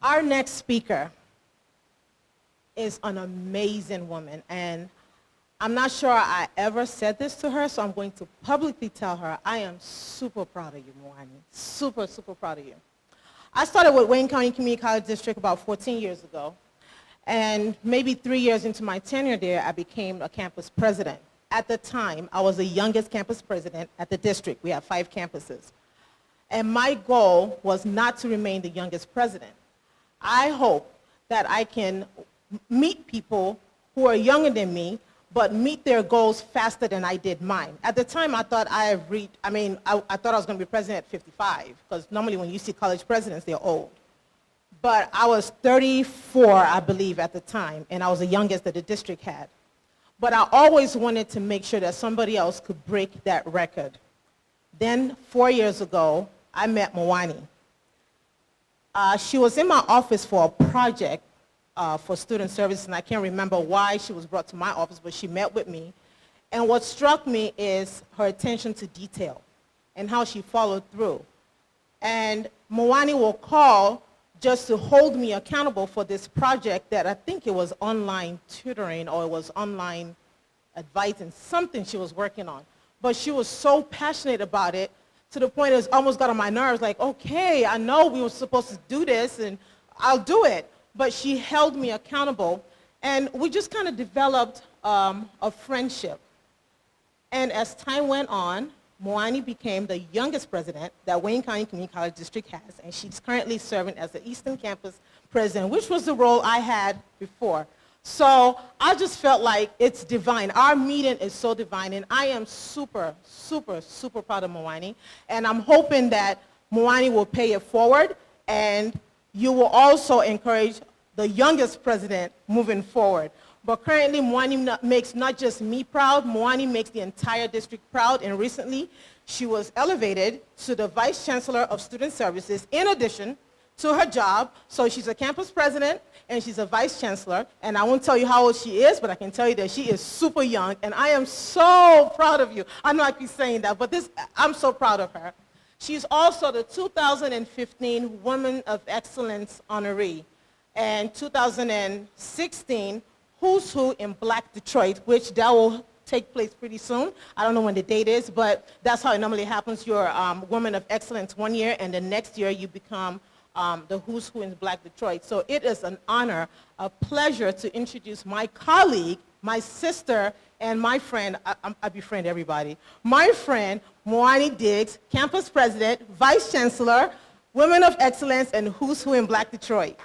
Our next speaker is an amazing woman, and I'm not sure I ever said this to her, so I'm going to publicly tell her I am super proud of you, Mawine. Super, super proud of you. I started with Wayne County Community College District about 14 years ago, and maybe 3 years into my tenure there, I became a campus president. At the time, I was the youngest campus president at the district. We have 5 campuses. And my goal was not to remain the youngest president. I hope that I can meet people who are younger than me, but meet their goals faster than I did mine. At the time, I thought I thought I was going to be president at 55, because normally when you see college presidents, they're old. But I was 34, I believe, at the time, and I was the youngest that the district had. But I always wanted to make sure that somebody else could break that record. Then, 4 years ago, I met Mawine. She was in my office for a project for student services, and I can't remember why she was brought to my office, but she met with me. And what struck me is her attention to detail and how she followed through. And Mawine will call just to hold me accountable for this project that I think it was online tutoring or it was online advising, something she was working on. But she was so passionate about it to the point it almost got on my nerves, like, okay, I know we were supposed to do this and I'll do it. But she held me accountable, and we just kind of developed a friendship. And as time went on, Mawine became the youngest president that Wayne County Community College District has, and she's currently serving as the Eastern Campus president, which was the role I had before. So I just felt like it's divine. Our meeting is so divine, and I am super, super, super proud of Mawine, and I'm hoping that Mawine will pay it forward, and you will also encourage the youngest president moving forward. But currently, Mawine makes not just me proud, Mawine makes the entire district proud, and recently she was elevated to the Vice Chancellor of Student Services in addition to her job. So she's a campus president and she's a Vice Chancellor, and I won't tell you how old she is, but I can tell you that she is super young, and I am so proud of you. I know I keep saying that, but I'm so proud of her. She's also the 2015 Woman of Excellence honoree, and 2016 Who's Who in Black Detroit, which that will take place pretty soon. I don't know when the date is, but that's how it normally happens. You're Woman of Excellence one year, and the next year you become the Who's Who in Black Detroit. So it is an honor, a pleasure to introduce my colleague, my sister, and my friend, I befriend everybody, my friend, Mawine Diggs, campus president, vice chancellor, Women of Excellence, and Who's Who in Black Detroit.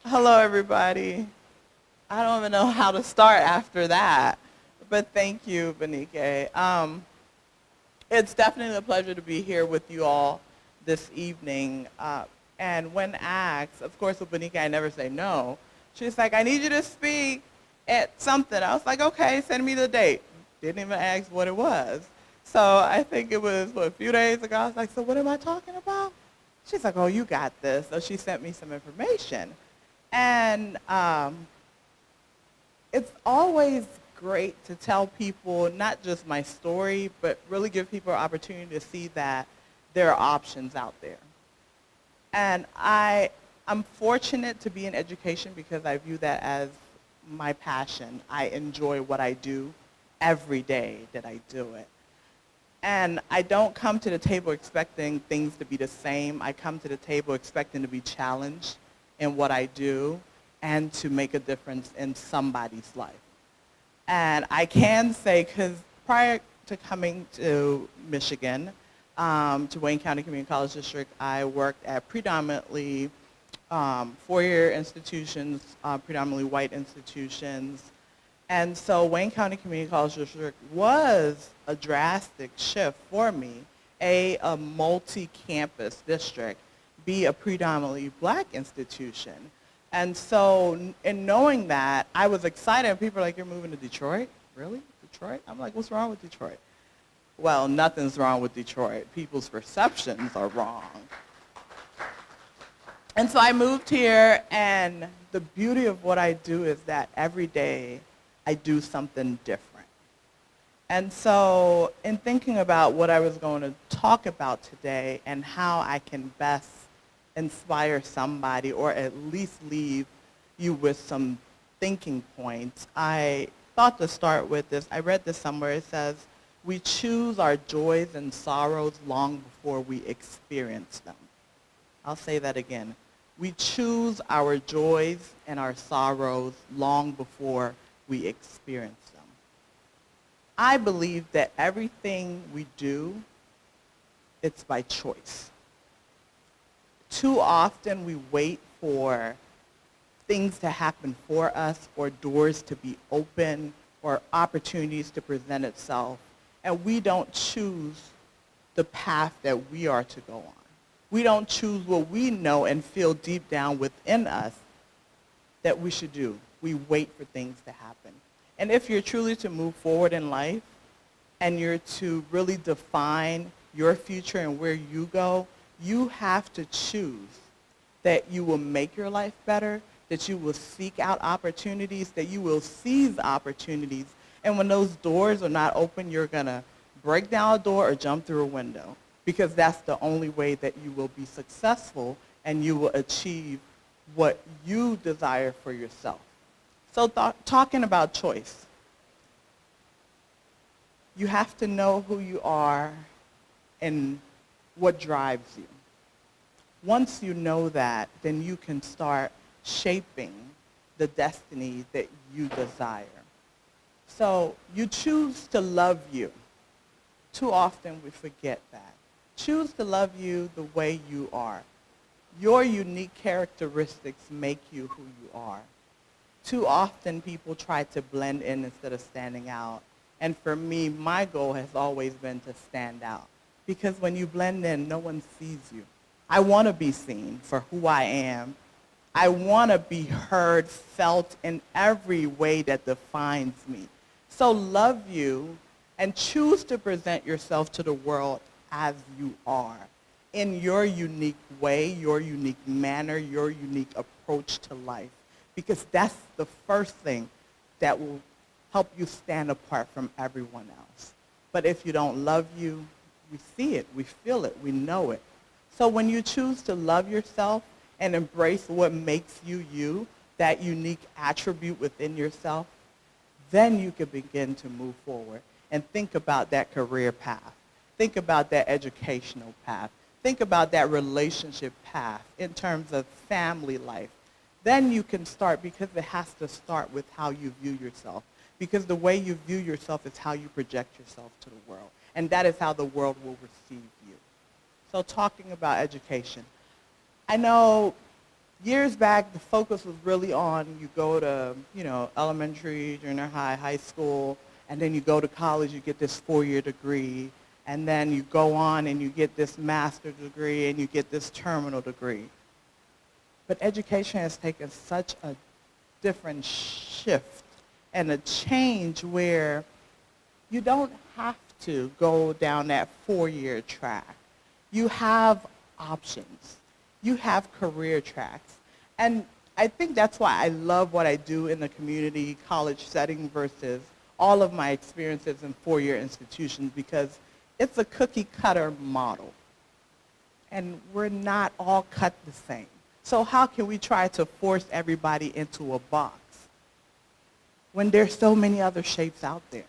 Hello, everybody. I don't even know how to start after that, but thank you, Benike. It's definitely a pleasure to be here with you all this evening. And when asked, of course with Benike I never say no. She's like, I need you to speak at something. I was like, okay, send me the date. Didn't even ask what it was. So I think it was, a few days ago. I was like, so what am I talking about? She's like, oh, you got this. So she sent me some information. And it's always great to tell people not just my story, but really give people an opportunity to see that there are options out there. And I'm fortunate to be in education because I view that as my passion. I enjoy what I do every day that I do it. And I don't come to the table expecting things to be the same. I come to the table expecting to be challenged in what I do and to make a difference in somebody's life. And I can say, because prior to coming to Michigan, to Wayne County Community College District, I worked at predominantly four-year institutions, predominantly white institutions. And so Wayne County Community College District was a drastic shift for me, a multi-campus district, B, a predominantly black institution. And so in knowing that, I was excited. People are like, you're moving to Detroit? Really? Detroit? I'm like, what's wrong with Detroit? Well, nothing's wrong with Detroit. People's perceptions are wrong. And so I moved here, and the beauty of what I do is that every day I do something different. And so in thinking about what I was going to talk about today and how I can best inspire somebody or at least leave you with some thinking points, I thought to start with this. I read this somewhere. It says, we choose our joys and sorrows long before we experience them. I'll say that again. We choose our joys and our sorrows long before we experience them. I believe that everything we do, it's by choice. Too often we wait for things to happen for us or doors to be open or opportunities to present itself, and we don't choose the path that we are to go on. We don't choose what we know and feel deep down within us that we should do. We wait for things to happen. And if you're truly to move forward in life and you're to really define your future and where you go, you have to choose that you will make your life better, that you will seek out opportunities, that you will seize opportunities. And when those doors are not open, you're going to break down a door or jump through a window, because that's the only way that you will be successful and you will achieve what you desire for yourself. So talking about choice, you have to know who you are and what drives you. Once you know that, then you can start shaping the destiny that you desire. So you choose to love you. Too often we forget that. Choose to love you the way you are. Your unique characteristics make you who you are. Too often people try to blend in instead of standing out. And for me, my goal has always been to stand out. Because when you blend in, no one sees you. I want to be seen for who I am. I want to be heard, felt in every way that defines me. So love you and choose to present yourself to the world as you are, in your unique way, your unique manner, your unique approach to life. Because that's the first thing that will help you stand apart from everyone else. But if you don't love you, we see it, we feel it, we know it. So when you choose to love yourself and embrace what makes you you, that unique attribute within yourself, then you can begin to move forward and think about that career path. Think about that educational path. Think about that relationship path in terms of family life. Then you can start, because it has to start with how you view yourself. Because the way you view yourself is how you project yourself to the world. And that is how the world will receive you. So talking about education. I know years back the focus was really on you go to, elementary, junior high, high school, and then you go to college, you get this 4-year degree, and then you go on and you get this master's degree and you get this terminal degree. But education has taken such a different shift and a change where you don't have to go down that 4-year track. You have options. You have career tracks. And I think that's why I love what I do in the community college setting versus all of my experiences in 4-year institutions, because it's a cookie cutter model. And we're not all cut the same. So how can we try to force everybody into a box when there's so many other shapes out there?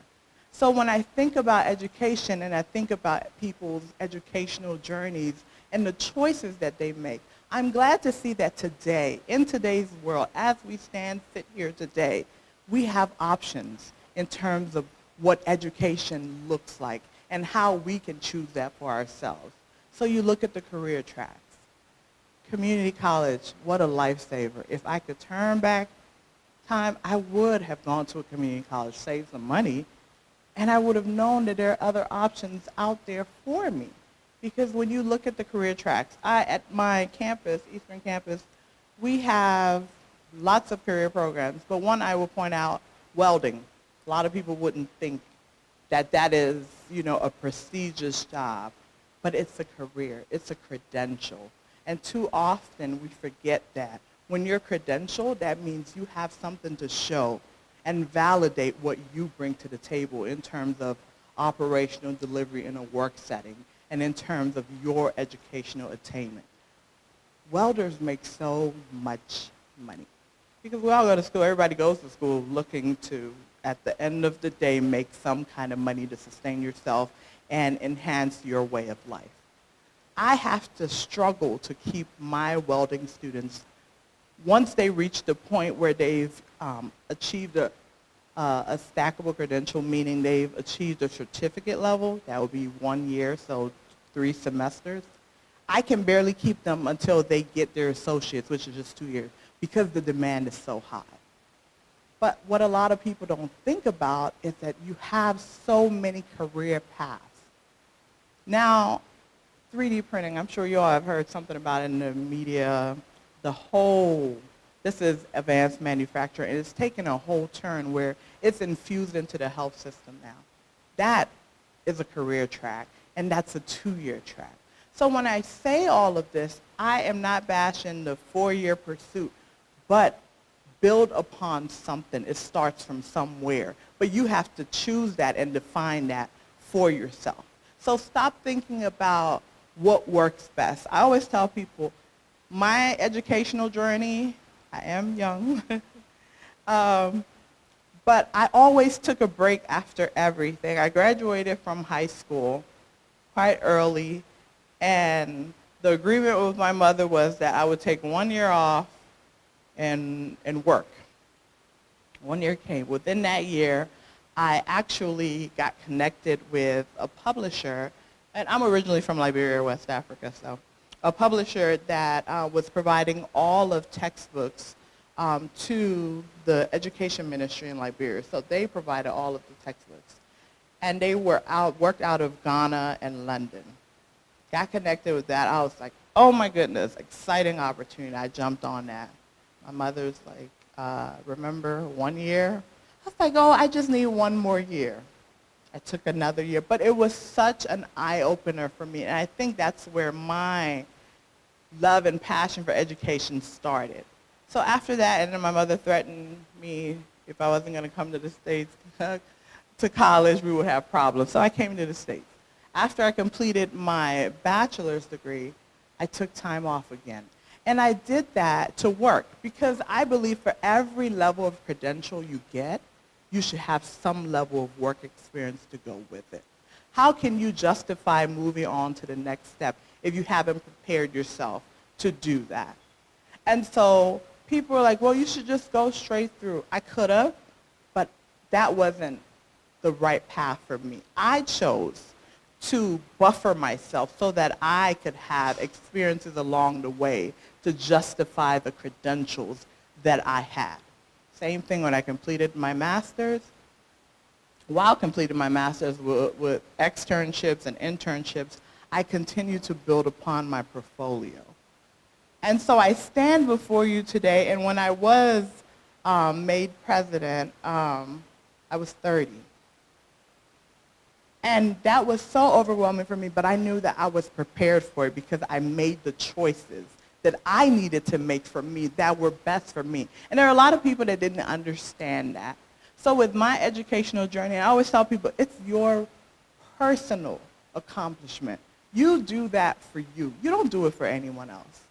So when I think about education and I think about people's educational journeys and the choices that they make, I'm glad to see that today, in today's world, as we sit here today, we have options in terms of what education looks like and how we can choose that for ourselves. So you look at the career tracks. Community college, what a lifesaver. If I could turn back time, I would have gone to a community college, saved some money, and I would have known that there are other options out there for me. Because when you look at the career tracks, at my campus, Eastern Campus, we have lots of career programs, but one I will point out, welding. A lot of people wouldn't think that that is, a prestigious job, but it's a career, it's a credential. And too often we forget that. When you're credentialed, that means you have something to show and validate what you bring to the table in terms of operational delivery in a work setting and in terms of your educational attainment. Welders make so much money because we all go to school. Everybody goes to school looking to, at the end of the day, make some kind of money to sustain yourself and enhance your way of life. I have to struggle to keep my welding students, once they reach the point where they've achieved a stackable credential, meaning they've achieved a certificate level, that would be 1 year, so 3 semesters. I can barely keep them until they get their associates, which is just 2 years, because the demand is so high. But what a lot of people don't think about is that you have so many career paths. Now, 3D printing, I'm sure you all have heard something about it in the media. This is advanced manufacturing, and it's taken a whole turn where it's infused into the health system now. That is a career track, and that's a 2-year track. So when I say all of this, I am not bashing the 4-year pursuit, but build upon something. It starts from somewhere, but you have to choose that and define that for yourself. So stop thinking about what works best. I always tell people, my educational journey, I am young, but I always took a break after everything. I graduated from high school quite early, and the agreement with my mother was that I would take 1 year off and work. 1 year came. Within that year, I actually got connected with a publisher, and I'm originally from Liberia, West Africa, so a publisher that was providing all of textbooks to the education ministry in Liberia. So they provided all of the textbooks. And they worked out of Ghana and London. Got connected with that. I was like, oh my goodness, exciting opportunity. I jumped on that. My mother was like, remember 1 year? I was like, oh, I just need 1 more year. I took another year. But it was such an eye-opener for me. And I think that's where my love and passion for education started. So after that, and then my mother threatened me if I wasn't going to come to the States to college, we would have problems. So I came to the States. After I completed my bachelor's degree, I took time off again. And I did that to work because I believe for every level of credential you get, you should have some level of work experience to go with it. How can you justify moving on to the next step if you haven't prepared yourself to do that? And so people were like, well, you should just go straight through. I could have, but that wasn't the right path for me. I chose to buffer myself so that I could have experiences along the way to justify the credentials that I had. Same thing when I completed my master's. While completing my master's with externships and internships, I continued to build upon my portfolio. And so I stand before you today, and when I was made president, I was 30. And that was so overwhelming for me, but I knew that I was prepared for it because I made the choices that I needed to make for me that were best for me. And there are a lot of people that didn't understand that. So with my educational journey, I always tell people, it's your personal accomplishment. You do that for you. You don't do it for anyone else.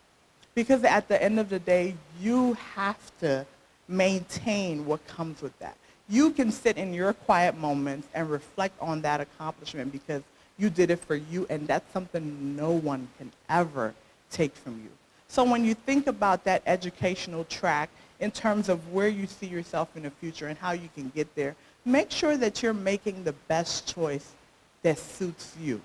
Because at the end of the day, you have to maintain what comes with that. You can sit in your quiet moments and reflect on that accomplishment because you did it for you, and that's something no one can ever take from you. So when you think about that educational track in terms of where you see yourself in the future and how you can get there, make sure that you're making the best choice that suits you.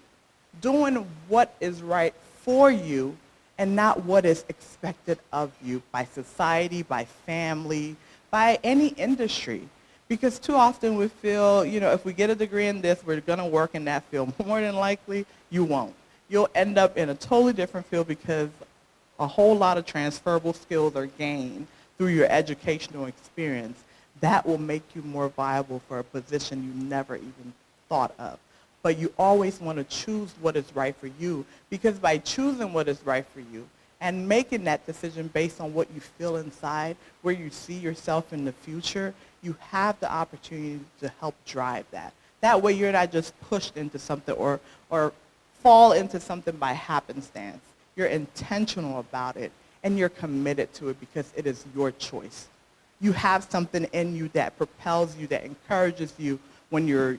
Doing what is right for you and not what is expected of you by society, by family, by any industry. Because too often we feel, if we get a degree in this, we're going to work in that field. More than likely, you won't. You'll end up in a totally different field because a whole lot of transferable skills are gained through your educational experience that will make you more viable for a position you never even thought of. But you always want to choose what is right for you, because by choosing what is right for you and making that decision based on what you feel inside, where you see yourself in the future, you have the opportunity to help drive that. That way you're not just pushed into something or fall into something by happenstance. You're intentional about it, and you're committed to it because it is your choice. You have something in you that propels you, that encourages you when you're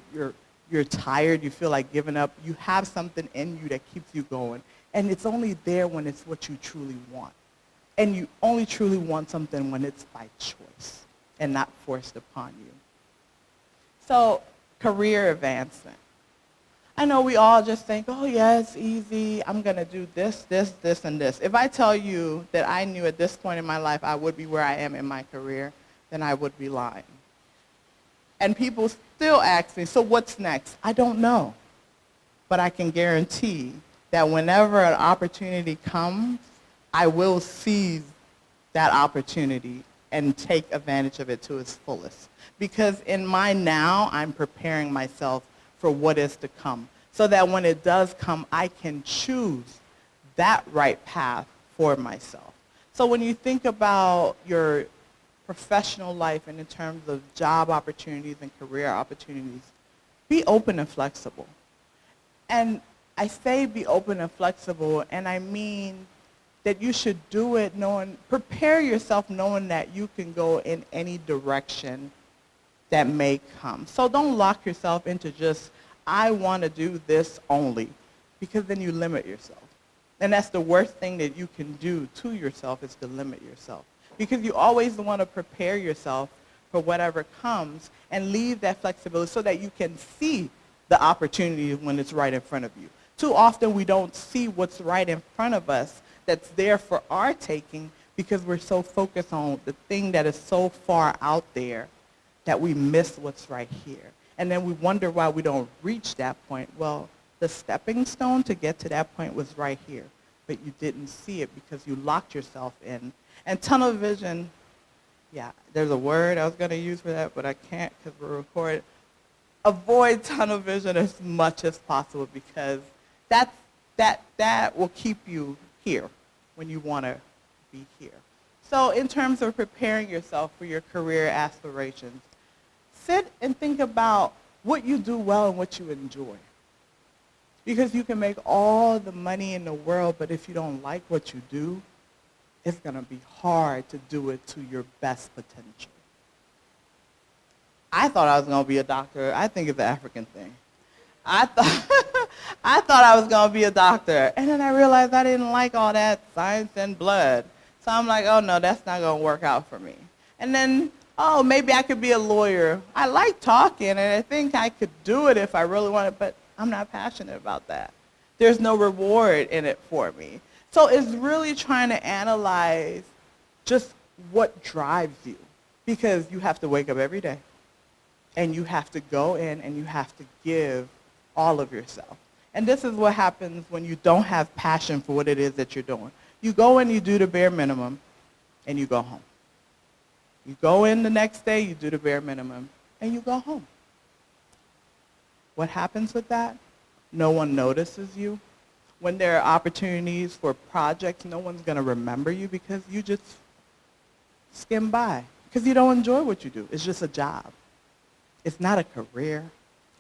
tired, you feel like giving up. You have something in you that keeps you going. And it's only there when it's what you truly want. And you only truly want something when it's by choice and not forced upon you. So, career advancement. I know we all just think, oh yeah, it's easy. I'm going to do this, this, this, and this. If I tell you that I knew at this point in my life I would be where I am in my career, then I would be lying. And people still ask me, so what's next? I don't know. But I can guarantee that whenever an opportunity comes, I will seize that opportunity and take advantage of it to its fullest. Because in my now, I'm preparing myself for what is to come, so that when it does come, I can choose that right path for myself. So when you think about your professional life and in terms of job opportunities and career opportunities, be open and flexible. And I say be open and flexible, and I mean that you should do it prepare yourself knowing that you can go in any direction that may come. So don't lock yourself into just, I want to do this only, because then you limit yourself. And that's the worst thing that you can do to yourself, is to limit yourself. Because you always want to prepare yourself for whatever comes and leave that flexibility so that you can see the opportunity when it's right in front of you. Too often we don't see what's right in front of us that's there for our taking, because we're so focused on the thing that is so far out there that we miss what's right here. And then we wonder why we don't reach that point. Well, the stepping stone to get to that point was right here, but you didn't see it because you locked yourself in. And tunnel vision, yeah, there's a word I was going to use for that, but I can't because we're recording. Avoid tunnel vision as much as possible, because that will keep you here when you want to be here. So in terms of preparing yourself for your career aspirations, sit and think about what you do well and what you enjoy. Because you can make all the money in the world, but if you don't like what you do, it's going to be hard to do it to your best potential. I thought I was going to be a doctor. I think it's an African thing. I thought I was going to be a doctor. And then I realized I didn't like all that science and blood. So I'm like, oh no, that's not going to work out for me. And then, oh, maybe I could be a lawyer. I like talking, and I think I could do it if I really wanted, but I'm not passionate about that. There's no reward in it for me. So it's really trying to analyze just what drives you, because you have to wake up every day, and you have to go in and you have to give all of yourself. And this is what happens when you don't have passion for what it is that you're doing. You go in, you do the bare minimum, and you go home. You go in the next day, you do the bare minimum, and you go home. What happens with that? No one notices you. When there are opportunities for projects, no one's going to remember you because you just skim by, because you don't enjoy what you do. It's just a job. It's not a career.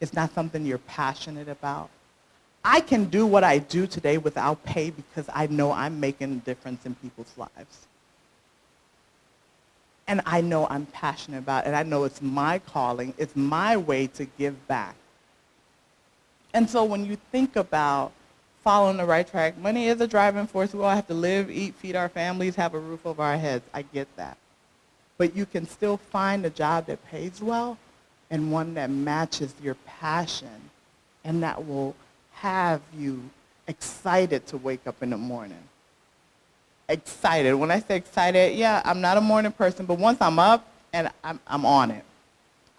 It's not something you're passionate about. I can do what I do today without pay because I know I'm making a difference in people's lives. And I know I'm passionate about it. I know it's my calling. It's my way to give back. And so when you think about following the right track, money is a driving force. We all have to live, eat, feed our families, have a roof over our heads. I get that. But you can still find a job that pays well and one that matches your passion and that will have you excited to wake up in the morning. Excited. When I say excited, yeah, I'm not a morning person, but once I'm up and I'm on it.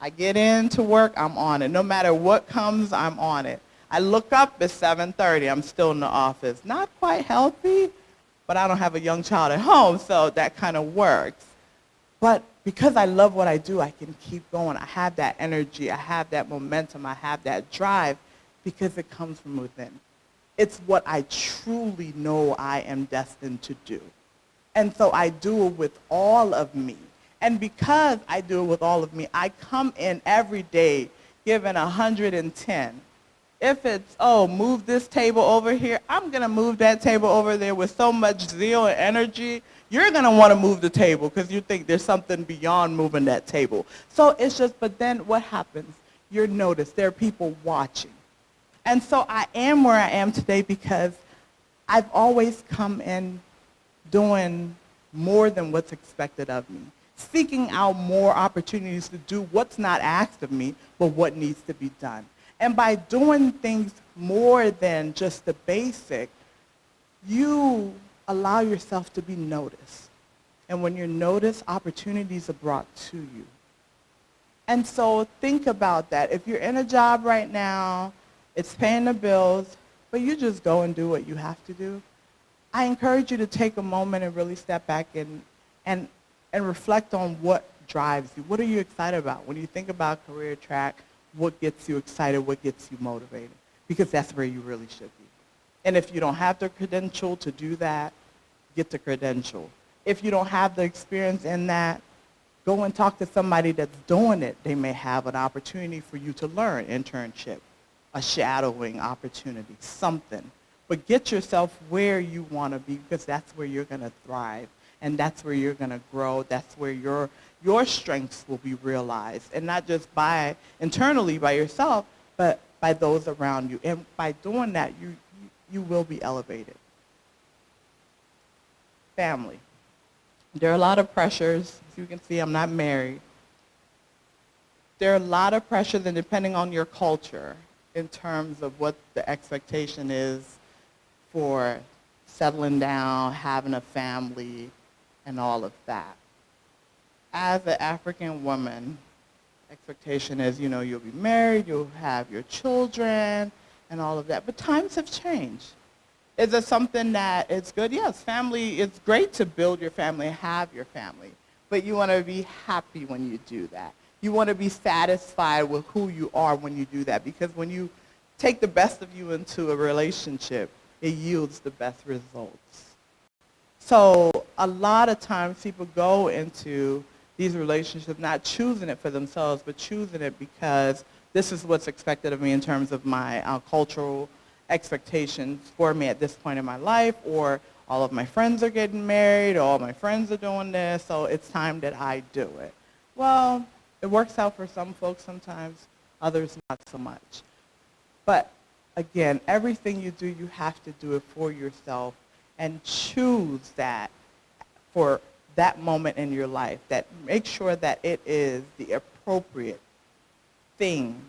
I get into work, I'm on it. No matter what comes, I'm on it. I look up at 7:30, I'm still in the office. Not quite healthy, but I don't have a young child at home, so that kind of works. But because I love what I do, I can keep going. I have that energy, I have that momentum, I have that drive because it comes from within. It's what I truly know I am destined to do. And so I do it with all of me. And because I do it with all of me, I come in every day giving 110. If it's, oh, move this table over here, I'm going to move that table over there with so much zeal and energy. You're going to want to move the table because you think there's something beyond moving that table. So it's just, but then what happens? You're noticed. There are people watching. And so I am where I am today because I've always come in doing more than what's expected of me, seeking out more opportunities to do what's not asked of me, but what needs to be done. And by doing things more than just the basic, you allow yourself to be noticed. And when you're noticed, opportunities are brought to you. And so think about that. If you're in a job right now, it's paying the bills, but you just go and do what you have to do, I encourage you to take a moment and really step back and reflect on what drives you. What are you excited about? When you think about career track, what gets you excited, what gets you motivated? Because that's where you really should be. And if you don't have the credential to do that, get the credential. If you don't have the experience in that, go and talk to somebody that's doing it. They may have an opportunity for you to learn, internship, a shadowing opportunity, something. But get yourself where you want to be because that's where you're going to thrive. And that's where you're going to grow. That's where your strengths will be realized. And not just internally by yourself, but by those around you. And by doing that, you will be elevated. Family. There are a lot of pressures. As you can see, I'm not married. There are a lot of pressures, and depending on your culture, in terms of what the expectation is for settling down, having a family, and all of that. As an African woman, expectation is, you'll be married, you'll have your children, and all of that. But times have changed. Is it something that is good? Yes, family, it's great to build your family, have your family. But you want to be happy when you do that. You want to be satisfied with who you are when you do that. Because when you take the best of you into a relationship, it yields the best results. So a lot of times people go into these relationships not choosing it for themselves, but choosing it because this is what's expected of me in terms of my cultural expectations for me at this point in my life, or all of my friends are getting married, or all my friends are doing this, so it's time that I do it. Well, it works out for some folks sometimes, others not so much. But again, everything you do, you have to do it for yourself and choose that for that moment in your life. That make sure that it is the appropriate thing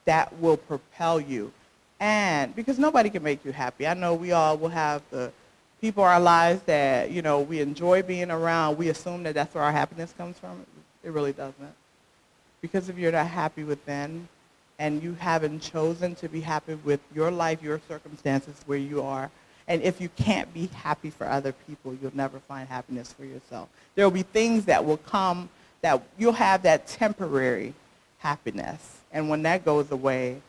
that will propel you. And because nobody can make you happy. I know we all will have the people in our lives that, we enjoy being around. We assume that that's where our happiness comes from. It really doesn't. Because if you're not happy with them and you haven't chosen to be happy with your life, your circumstances, where you are, and if you can't be happy for other people, you'll never find happiness for yourself. There will be things that will come that you'll have that temporary happiness. And when that goes away,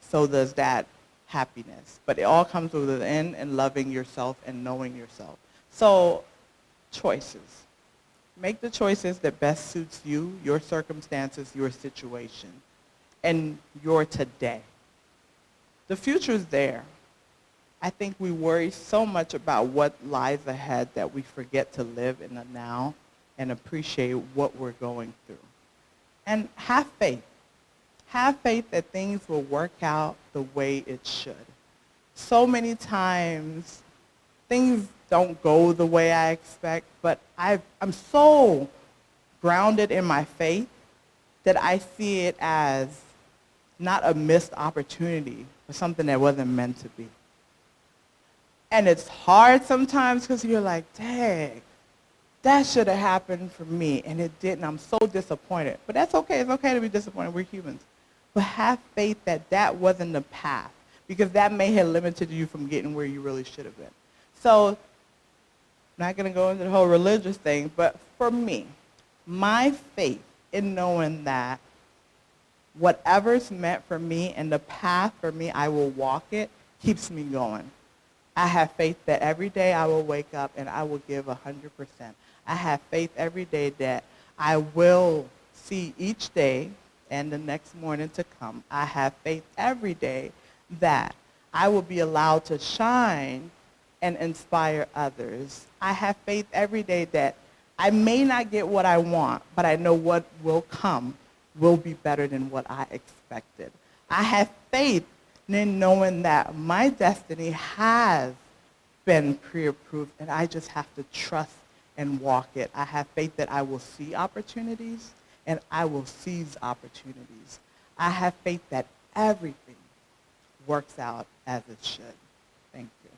so does that happiness. But it all comes within and loving yourself and knowing yourself. So, choices. Make the choices that best suits you, your circumstances, your situation, and your today. The future's there. I think we worry so much about what lies ahead that we forget to live in the now and appreciate what we're going through. And have faith. Have faith that things will work out the way it should. So many times, things don't go the way I expect, but I'm so grounded in my faith that I see it as not a missed opportunity, but something that wasn't meant to be. And it's hard sometimes because you're like, dang, that should have happened for me, and it didn't. I'm so disappointed. But that's okay. It's okay to be disappointed. We're humans. But have faith that that wasn't the path, because that may have limited you from getting where you really should have been. So, not going to go into the whole religious thing, but for me, my faith in knowing that whatever's meant for me and the path for me, I will walk it, keeps me going. I have faith that every day I will wake up and I will give 100%. I have faith every day that I will see each day and the next morning to come. I have faith every day that I will be allowed to shine and inspire others. I have faith every day that I may not get what I want, but I know what will come will be better than what I expected. I have faith in knowing that my destiny has been pre-approved, and I just have to trust and walk it. I have faith that I will see opportunities, and I will seize opportunities. I have faith that everything works out as it should. Thank you.